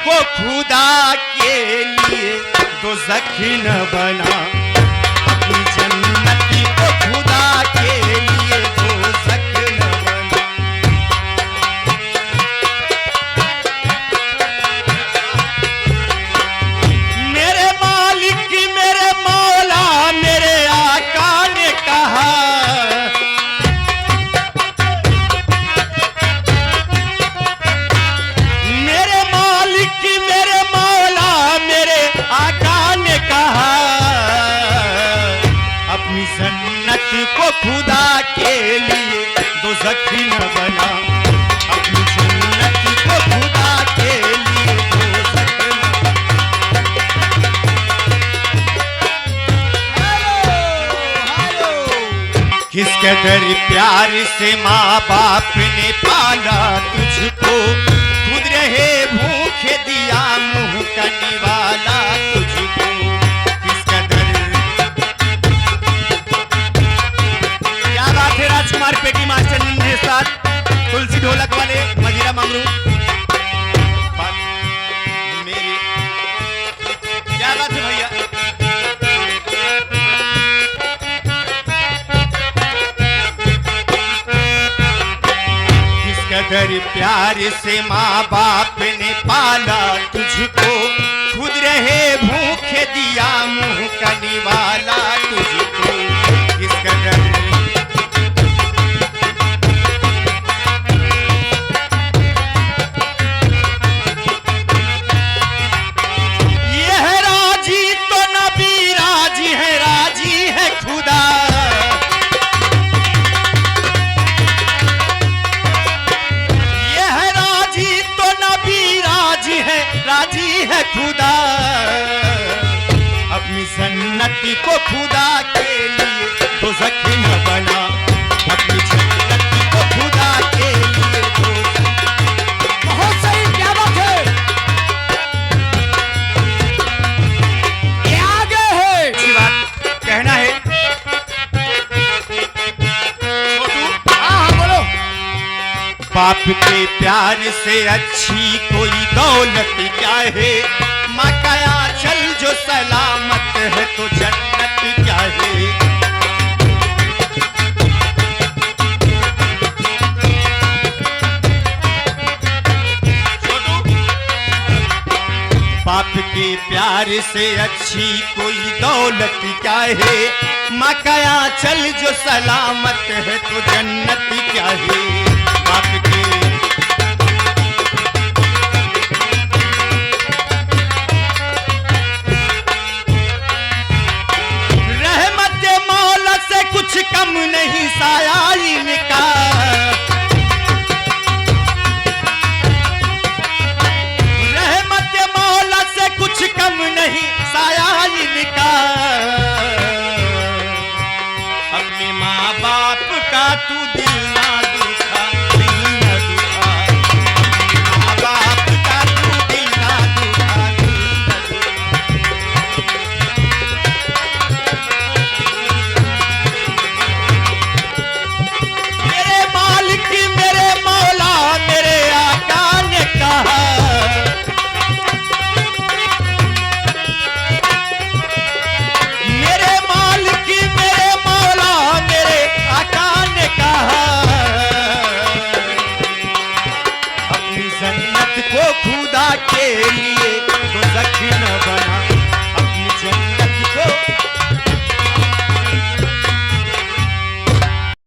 को खुदा के लिए दोज़ख न बना, अपनी जन्नत को खुदा के लिए दोज़ख न बना। मेरे मालिक मेरे मौला मेरे आका ने कहा, मेरे मालिक मेरे मौला मेरे आका ने कहा, अपनी जन्नत को खुदा के लिए दोज़ख न बना, अपनी जन्नत को खुदा के लिए दोज़ख न बना। किस कदर प्यार से माँ बाप ने पाला तुझको, खुद रहे भूखे दिया मुंह का निवाला तुझको। किस कदर क्या बात है राजकुमार पेटी मास्टर ने साथ तुलसी ढोलक वाले मजीरा मंगरू मेरी क्या बात है भैया। किस कदर प्यार से माँ बाप ने पाला तुझको, खुद रहे भूखे दिया मुंह का निवाला तुझको। किस कदर ये है राजी तो नबी राजी है खुदा। ये है राजी तो नबी राजी है खुदा, अपनी जन्नत को खुदा के लिए दोज़ख न बना, अपनी जन्नत को खुदा के लिए दोज़ख। बहुत सही, क्या बात है, ये आगे है। अच्छी बात कहना है छोटू। हाँ बोलो। बाप के प्यार से अच्छी कोई दौलत क्या है, माँ का आंचल जो सलामत है तो जन्नत क्या है। बाप के प्यार से अच्छी कोई दौलत क्या है, माँ का आंचल जो सलामत है तो जन्नत क्या है। बाप के रहमत मौला से कुछ कम नहीं साया इनका, रहमत मौला से कुछ कम नहीं साया इनका। अपने माँ बाप का तू दिल ना दुखा, दिल ना दुखा, माँ बाप का तू दिल ना दुखा, दिल ना दुखा। मेरे मालिक मेरे मौला मेरे आका ने कहा, मेरे मालिक मेरे मौला मेरे आका ने कहा, अपनी जन्नत को खुदा के लिए दोज़ख न बना।